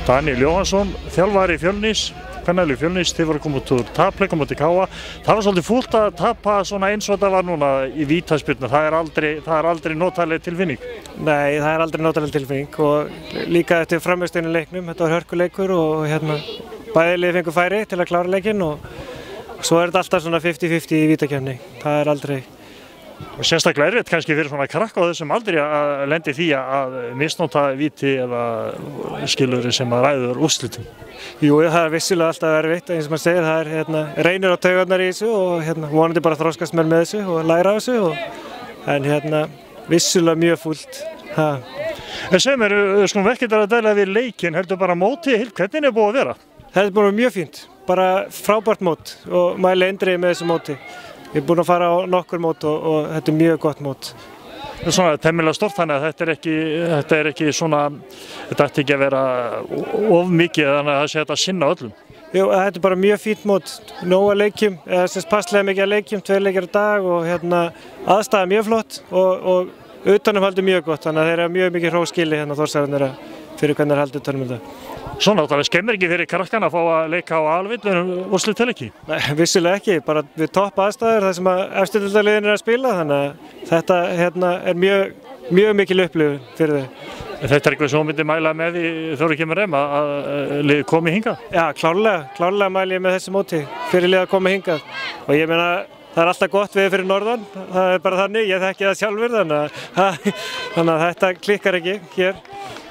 Daníel Jóhannsson, þjálfari Fjölnis, kvennalið Fjölnis, þið voru komið úr tapleik á móti KA. Það var svolítið fúlt að tapa svona eins og þetta var núna í vítaspyrnu. Það er aldrei notaleg tilfinning. Nei, það er aldrei notaleg tilfinning og líka eftir frammistöðinu leiknum. Þetta var hörkuleikur og bæði lið fengu færi til að klára leikinn og svo er þetta alltaf svona 50-50 í vítakeppni. Það er aldrei. Og sérstaklega erfitt kannski fyrir svona krakka á þessum aldrei að lendi því að misnota víti eða skilurinn sem að ræður úrslitum. Jú, það er vissulega alltaf erfitt, eins og maður segir, það er reynir á taugarnar í þessu og vonandi bara þroskast með þessu og læra á þessu en vissulega mjög fúlt. En segðu mér, skulum ekkert að dæla við leikinn, heldur bara mótið, hvernig er búið að vera? Það er búið mjög fínt, bara frábært mót og mæli eindregið með þessu móti. Ég er búinn að fara á nokkur mót og þetta er mjög gott mót. Það er svona temmilega stórt þannig að þetta er ekki svona, þetta ætti ekki að vera of mikið þannig að það sé þetta sinna öllum. Jú, þetta er bara mjög fínt mót, nóga leikjum, passlega mikið að leikjum, 2 leikir á dag og aðstæða mjög flott og utanumhaldi mjög gott, þannig að þeir eru mjög mikið hrós skili Þórsararnir fyrir hvernig þeir haldi utanum þetta. Svo náttúrulega skemmir ekki fyrir krakkana að fá að leika á alvillunum úrslitaleiki? Nei, vissulega ekki, bara við topp aðstæður þar sem eftirdeildarliðin eru að spila, þannig að þetta er mjög mikil upplifun fyrir þau. Þetta er eitthvað sem þú myndir mæla með því Þóri kemur að lið komi hingað? Já, klárlega mæli ég með þessi móti fyrir lið að koma hingað og ég meina það er alltaf gott við fyrir norðan, það er bara þannig, ég þekki það sjálfur þannig að þetta klikkar ekki hér.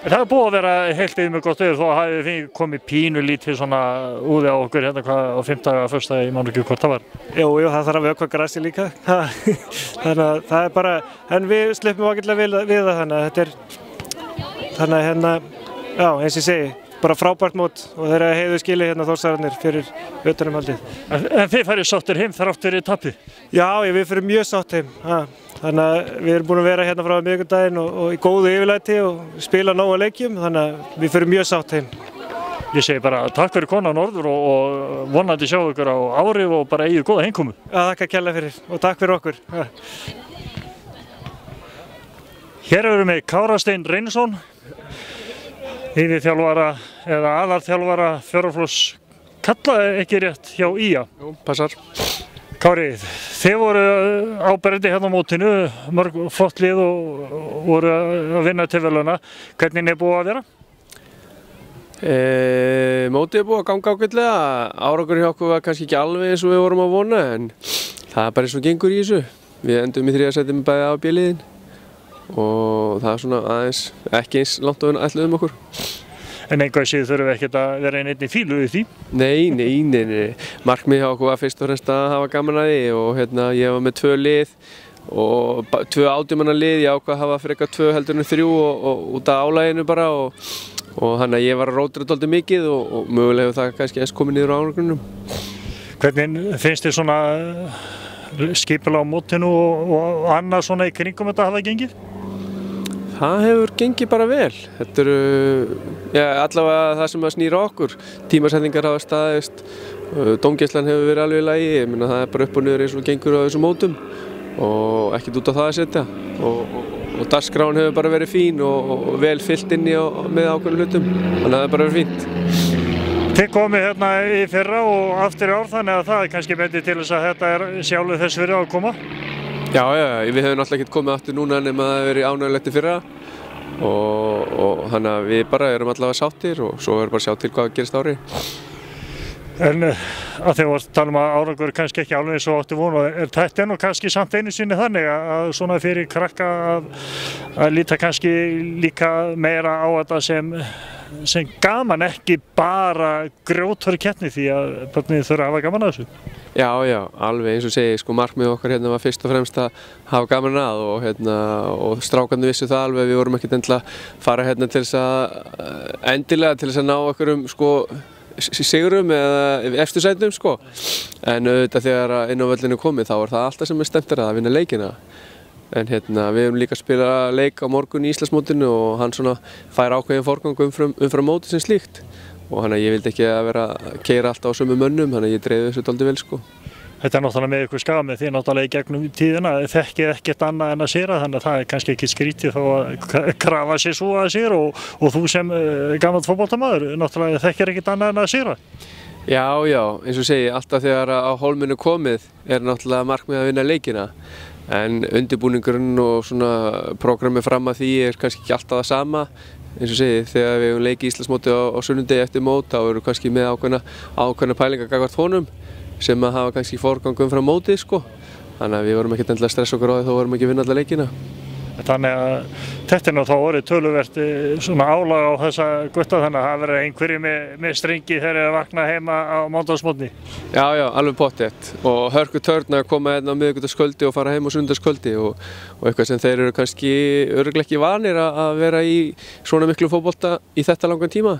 Það er búið að vera heilt yfir mjög gott veður þó að hafi komið pínu lítið svona úði á okkur hérna á 5. föstudag, ég man ekki hvort það var. Jú, það þarf að vökva grassi líka. Þannig að það er bara, en við sleppum ágætlega við það þannig að já, eins ég segi, bara frábært mót og þeir eru heiðu skili Þórsararnir fyrir utanumhaldið. En þið færið sáttir heim þrátt fyrir tapið? Já, við fyrir mjög sátt heim. Þannig að við erum búin að vera hérna frá miðvikudaginn og í góðu yfirlæti og spila nóga leikjum, þannig að við fyrir mjög sátt heim. Ég segi bara takk fyrir konu á Norður og vonandi sjá ykkur á árið og bara eigið góða heimkomu. Já, þakka kærlega fyrir og takk fyrir okkur. Hér erum við Kára Stein Reynisson, yfirþjálfara eða aðalþjálfara fjóraflokks karla, ekki rétt, hjá IA. Jú, passar. Kári, þið voru áberandi hérna á mótinu, mörg flott lið og voru að vinna til verðlauna. Hvernig er búið að vera? Mótið er búið að ganga ágætlega, árangur hjá okkur var kannski ekki alveg eins og við vorum að vona en það er bara eins og gengur í þessu. Við endum í 3. sæti með bæði A og B liðin og það er svona aðeins ekki eins langt á ætluðum okkur. En einhvað síður þurfum við ekkert að vera einni fílu í því? Nei. Markmið hjá okkur var fyrst og fremst að hafa gaman að því og ég var með 2 lið og 2 18 manna lið, ég ákvað að hafa frekar 2 heldur en 3 og út af álaginu bara og þannig að ég var að rótira dálítið mikið og mögulega hefur það kannski eins komið niður á árangrunum. Hvernig finnst þið svona skipulag á mótinu og annað svona í kringum þetta hafa gengið? Það hefur gengið bara vel. Þetta eru allavega það sem að snýra okkur. Tímasetningar hafa staðist, dómgæslan hefur verið alveg í lagi, ég meina það er bara upp og niður eins og gengur á þessum mótum og ekkert út á það að setja. Og dagskráin hefur bara verið fín og vel fyllt inn með ákveðnum hlutum, þannig að það er bara verið fínt. Þið komið hérna í fyrra og aftur í ár þannig að það er kannski betur til þess að þetta er sjálfu þess fyrir að koma? Já, við hefum náttúrulega ekkert komið aftur núna nema að það hefur verið ánægilegt í fyrra og þannig að við bara erum allavega sáttir og svo erum bara að sjá til hvað gerist ári. En að þið varst að tala um að árangur kannski ekki alveg eins og áttu von og þetta nú kannski samt einu sinni þannig að svona fyrir krakka að líta kannski líka meira á þetta sem gaman, ekki bara grjótörn keppni því að börnin þurfa að hafa gaman að þessu. Já, alveg eins og segi, markmið okkar var fyrst og fremst að hafa gaman að og strákarnir vissu það alveg, við vorum ekkert endilega að fara til þess að endilega til þess að ná einhverjum sigurum eða efstu sætum en auðvitað þegar inn á völlinu komið þá er það alltaf sem stemt að vinna leikina. En við hefum líka að spila leik á morgun í Íslandsmótinu og hann fær ákveðin forgang umfram mótið sem slíkt og ég vildi ekki að vera að keyra alltaf á sömu mönnum, þannig að ég dreifði þessu dálítið vel. þetta náttúrulega með ykkur skami, þið náttúrulega í gegnum tíðina þekkið ekkert annað en að sigra, þannig að það kannski ekki skrítið þó að krafa sér svo að sigra og þú sem gamall fótboltamaður náttúrulega þekkir ekkert annað en að sigra. Já, eins og segi, alltaf þegar á hólminu komið náttúrulega markmið að vinna leikina. En undirbúningurinn og svona prógrammi fram að því kannski ekki alltaf það sama. Eins og segi, þegar við hefum leikið Íslandsmóti á sunnudegi eftir mót, þá erum við kannski með ákveðna pælingar gagnvart honum sem að hafa kannski forgang umfram mótið, sko. Þannig að við vorum ekkert endilega að stressa okkur á því þó vorum ekki að vinna alla leikina. Þannig að þetta þá orðið töluvert svona álag á þessa gutta, þannig að það verður einhverju með strengi þegar þeir vakna heima á mánudagsmorgni. Já, alveg pottþétt og hörku törn að koma hérna á miðvikudagskvöldi og fara heim á sunnudagskvöldi og eitthvað sem þeir eru kannski örugglega ekki vanir að vera í svona miklu fótbolta í þetta langan tíma.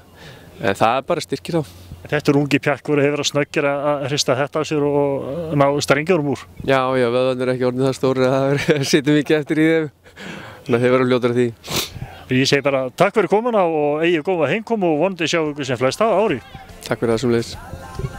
En það bara styrkir þá. Þetta ungi pjakkur hefur verið snöggir að hrista þetta af sér og ná strengjurum úr. Já, vöðvarnir ekki orðin það stóri að það situr mikið eftir í þeim. Þannig að þeir verða fljótar að því. Ég segi bara takk fyrir komuna og eigið góða heimkomu og vonandi sjá ykkur sem flest á ári. Takk fyrir það sömuleiðis.